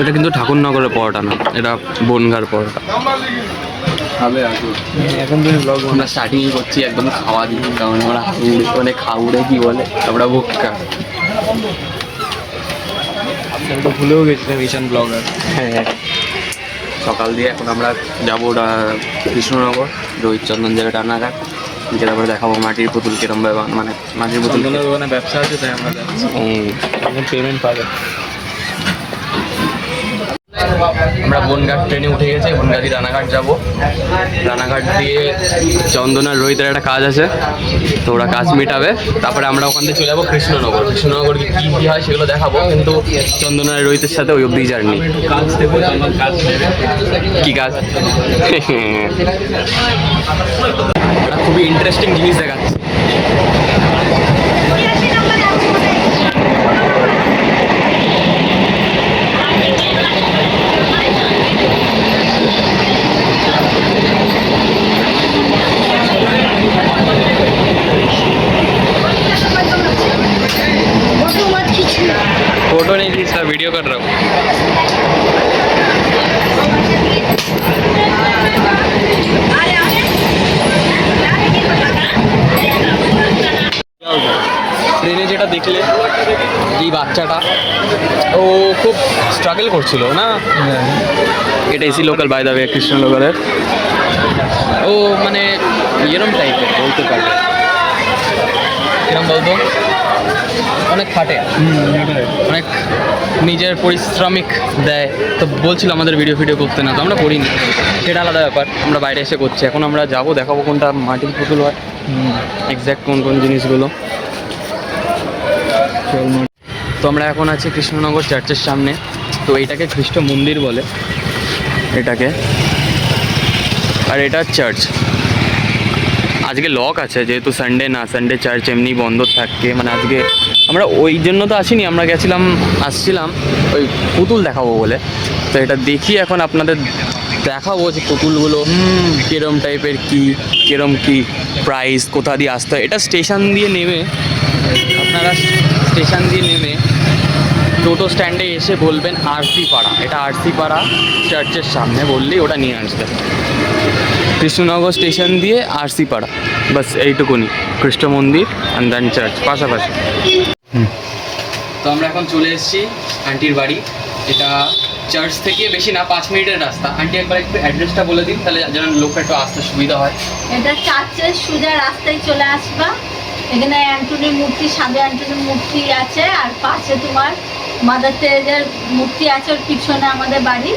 এটা কিন্তু ঠাকুরনগরের পরোটা না, এটা বনগার পরোটা। খাবে এখন তুমি ব্লগ আমরা স্টার্টিং করছি একদম খাওয়া দিয়ে, কারণ আমরা মানে খাউড়ে কি বলে আমরা ভুক্কা। আমি তো ভুলেও গেছিলাম ঈশান ব্লগার। হ্যাঁ, সকাল দিয়ে এখন আমরা যাবো কৃষ্ণনগর, রোহিত চন্দন জায়গায় রান্নাঘাট, যেটা আমরা দেখাবো মাটির পুতুল কিরম মানে মাটির পুতুল ওখানে ব্যবসা আছে, তাই আমরা যাচ্ছি। পেমেন্ট পাবে। আমরা বনঘাট ট্রেনে উঠে গেছি, বনঘাট দিয়ে রানাঘাট যাবো। রানাঘাট দিয়ে চন্দনার রোহিতের একটা কাজ আছে, তো ওরা কাজ মেটাবে, তারপরে আমরা ওখান থেকে চলে যাবো কৃষ্ণনগর। কৃষ্ণনগর কী কী হয় সেগুলো দেখাবো, কিন্তু চন্দনার রোহিতের সাথে ওই অব্দি জার্নি। কাজ দেবো, কাজ কী কাজ? খুবই ইন্টারেস্টিং জিনিস দেখাচ্ছে। फोटो नहीं खींचता, वीडियो कर रहा हूँ। ট্রেনে যেটা দেখলে, এই বাচ্চাটা ও খুব স্ট্রাগল করছিল না। এটা AC local by the way, কৃষ্ণনগরের। ও মানে এরম টাইপের বলতে পারবে, কিরম বলতো, অনেক খাটে, অনেক নিজের পরিশ্রমিক দেয়। তো বলছিল আমাদের ভিডিও করতে না, তো আমরা করিনি, সেটা আলাদা ব্যাপার। আমরা বাইরে এসে করছি। এখন আমরা যাবো, দেখাবো কোনটা মাটির পুতুল হয়, এক্স্যাক্ট কোন কোন জিনিসগুলো। তো আমরা এখন আছি কৃষ্ণনগর চার্চের সামনে। তো এইটাকে খ্রিস্ট মন্দির বলে এটাকে, আর এটা চার্চ। আজকে লক আছে, যেহেতু সানডে না, সানডে চার্চ এমনি বন্ধ থাকে। মানে আজকে আমরা ওই জন্য তো আসিনি, আমরা আসছিলাম ওই পুতুল দেখাবো বলে। তো এটা দেখি এখন আপনাদের দেখাবো যে পুতুলগুলো কীরম টাইপের, কীরম কী প্রাইস, কোথা দিয়ে আসতে হয়। এটা স্টেশন দিয়ে নেমে, আপনারা স্টেশন দিয়ে নেমে টোটো স্ট্যান্ডে এসে বলবেন আরসি পাড়া। এটা আরসি পাড়া চার্চের সামনে বললেই ওটা নিয়ে আসবে। কৃষ্ণনগর স্টেশন দিয়ে আরসি পাড়া, বাস এইটুকুনি। কৃষ্ণ মন্দির অ্যান্ড দেন চার্চ পাশাপাশি। তো আমরা এখন চলে এসেছি আন্টির বাড়ি। এটা চার্চ থেকে বেশি না, 5 মিনিটের রাস্তা। আন্টি একবার একটু অ্যাড্রেসটা বলে দিন, তাহলে যেন লোকটা একটু আসতে সুবিধা হয়। এটা চার্চের সোজা রাস্তায় চলে আসবা। এখানে অ্যান্টনির মূর্তি, সাধু অ্যান্টনির মূর্তি আছে, আর পাশে তোমার মাদার তেরেজার মূর্তি আছে। ওর পিছনে আমাদের বাড়ি,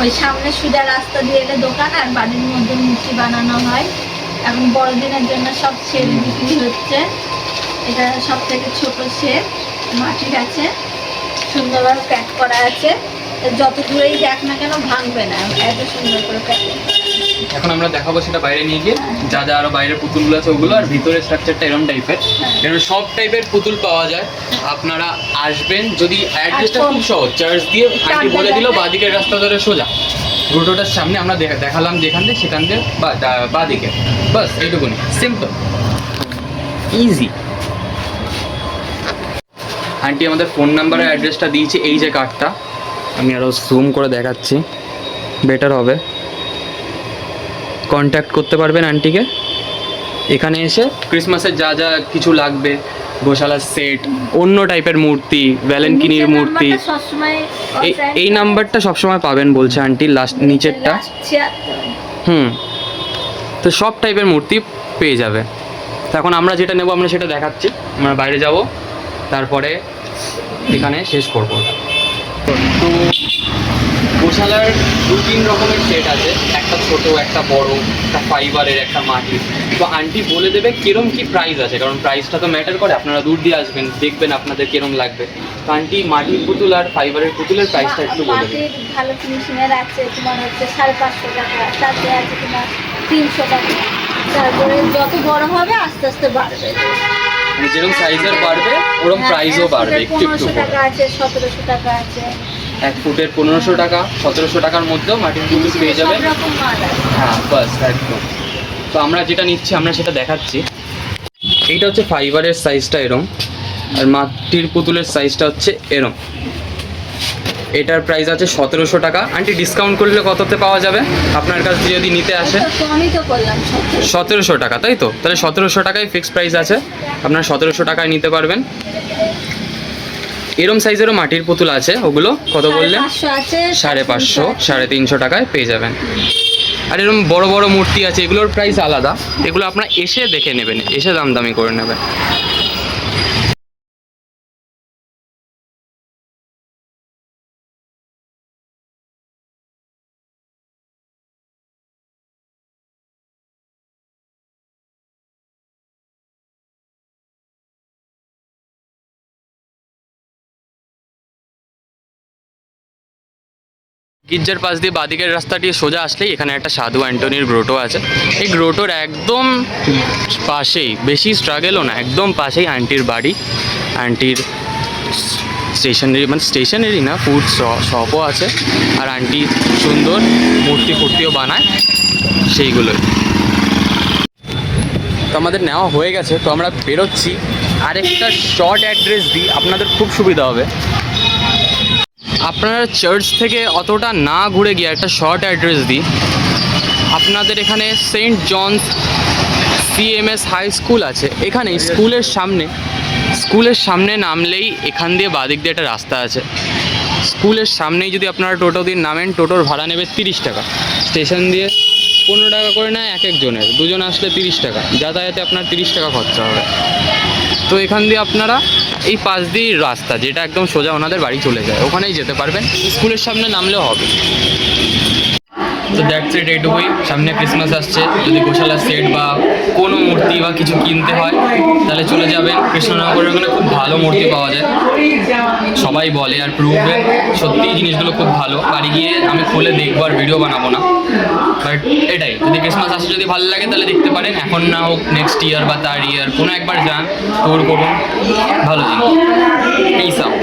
ওই সামনে সোজা রাস্তা দিয়ে এলে দোকান, আর বাড়ির মধ্যে মূর্তি বানানো হয়। এখন বড়দিনের জন্য সব সেল বিক্রি হচ্ছে। এটা সব থেকে ছোট সেল, মাটির আছে, সুন্দরভাবে প্যাক করা আছে। যত দূরেই দেখ না কেন ভাঙবে না, এত সুন্দর করে প্যাকিং। এখন আমরা দেখাবো সেটা বাইরে নিয়ে গিয়ে, যা যা আরো বাইরের পুতুলগুলো আছে ওগুলো, আর ভিতরের স্ট্রাকচারটা এরকম টাইপের। এরকম সব টাইপের পুতুল পাওয়া যায়। আপনারা আসবেন, যদি অ্যাড্রেসটা খুব সহজ, চার্চ দিয়ে আন্টি বলে দিল বাঁদিকের রাস্তা ধরে সোজা রোডটার সামনে আমরা দেখালাম যেখান দিয়ে, সেখান দিয়ে বাঁদিকে, বাস এইটুকুনি, সিম্পল ইজি। আন্টি আমাদের ফোন নাম্বার আর অ্যাড্রেসটা দিয়েছে, এই যে কার্ডটা, আমি আরও জুম করে দেখাচ্ছি, বেটার হবে। কন্ট্যাক্ট করতে পারবেন আন্টিকে। এখানে এসে ক্রিসমাসের যা যা কিছু লাগবে, গোশালার সেট, অন্য টাইপের মূর্তি, ভ্যালেন্টিনির মূর্তি, এই নাম্বারটা সবসময় পাবেন বলছে আন্টি, লাস্ট নিচেরটা। তো সব টাইপের মূর্তি পেয়ে যাবে। তো এখন আমরা যেটা নেব আমরা সেটা দেখাচ্ছি। আমরা বাইরে যাব, তারপরে এখানে শেষ করব। তো গোশালার 2-3 রকমের সেট আছে, একটা ছোট, একটা বড়, একটা ফাইবারের, একটা মাটির। তো আন্টি বলে দেবে কিরম কি প্রাইস আছে, কারণ প্রাইসটা তো ম্যাটার করে। আপনারা দূর দিয়ে আসবেন, দেখবেন আপনাদের কিরম লাগবে। তো আন্টি মাটির পুতুল আর ফাইবারের পুতুলের প্রাইসটা একটু বলে দেবে। মাটির ভালো ফিনিশিংয়ের আছে তোমার হচ্ছে 550 টাকা, তারপরে আছে তোমার 300 টাকা। তারপরে যত বড় হবে আস্তে আস্তে বাড়বে, মানে যেরকম সাইজের বাড়বে ওরকম প্রাইসও বাড়বে, একটু একটু 1500 টাকা আছে, 1700 টাকা আছে। 1 ফুটের 1500 টাকা, 1700 টাকার মধ্যেও মাটির পুতুল পেয়ে যাবেন। হ্যাঁ, বাস একদম। তো আমরা যেটা নিচ্ছি আমরা সেটা দেখাচ্ছি। এইটা হচ্ছে ফাইবারের সাইজটা এরম, আর মাটির পুতুলের সাইজটা হচ্ছে এরম। এটার প্রাইস আছে 1700 টাকা। আন্টি ডিসকাউন্ট করলে কততে পাওয়া যাবে আপনার কাছ থেকে যদি নিতে আসে? তো কমই তো করলাম 1700 টাকা, তাই তো? তাহলে 1700 টাকায় ফিক্সড প্রাইস আছে, আপনার 1700 টাকায় নিতে পারবেন। এরম সাইজেরও মাটির পুতুল আছে, ওগুলো কত বললেন? 550 আছে, 550, 350 টাকায় পেয়ে যাবেন। আর এরকম বড় বড় মূর্তি আছে, এগুলোর প্রাইস আলাদা, এগুলো আপনারা এসে দেখে নেবেন, এসে দামি করে নেবেন। গির্জার পাশ দিয়ে বাদিকের রাস্তাটি সোজা আসলেই এখানে একটা সাধু অ্যান্টনির গ্রোটো আছে। এই গ্রোটোর একদম পাশেই, বেশি স্ট্রাগেলও না, একদম পাশেই আন্টির বাড়ি। আন্টির স্টেশনারি, মানে স্টেশনারি না, ফুড শপও আছে। আর আন্টি সুন্দর মূর্তি ফুর্তিও বানায়, সেইগুলোই। তো আমাদের নেওয়া হয়ে গেছে, তো আমরা বেরোচ্ছি। আরেকটা শর্ট অ্যাড্রেস দিই, আপনাদের খুব সুবিধা হবে। আপনারা চার্চ থেকে অতটা না ঘুরে গিয়ে একটা শর্ট অ্যাড্রেস দিই। আপনাদের এখানে saint John's CMS high school আছে, এখানে স্কুলের সামনে নামলেই এখান দিয়ে বাদিক দিয়ে একটা রাস্তা আছে। স্কুলের সামনেই যদি আপনারা টোটো দিয়ে নামেন, টোটোর ভাড়া নেবে 30 টাকা। স্টেশন দিয়ে 15 টাকা করে নেয় এক একজনের, দুজন আসলে 30 টাকা, যাতায়াতে আপনার 30 টাকা খরচা হবে। তো এখান দিয়ে আপনারা এই পাশ দিয়ে রাস্তা, যেটা একদম সোজা ওনাদের বাড়ি চলে যায়, ওখানেই যেতে পারবেন, স্কুলের সামনে নামলেও হবে। তো দ্যাটস ইট, এইটুকুই। সামনে ক্রিসমাস আসছে, যদি গোশালা সেট বা কোনো মূর্তি বা কিছু কিনতে হয় তাহলে চলে যাবেন কৃষ্ণনগরের, ওখানে খুব ভালো মূর্তি পাওয়া যায়, সবাই বলে আর প্রুভে সত্যিই জিনিসগুলো খুব ভালো। বাড়ি গিয়ে আমি খুলে দেখবো, আর ভিডিও বানাবো না, বাট এটাই, যদি ক্রিসমাস আসে যদি ভালো লাগে তাহলে দেখতে পারেন। এখন না হোক, নেক্সট ইয়ার বা তার ইয়ার কোনো একবার যান, ট্যুর করুন, ভালো জিনিস। Piece out.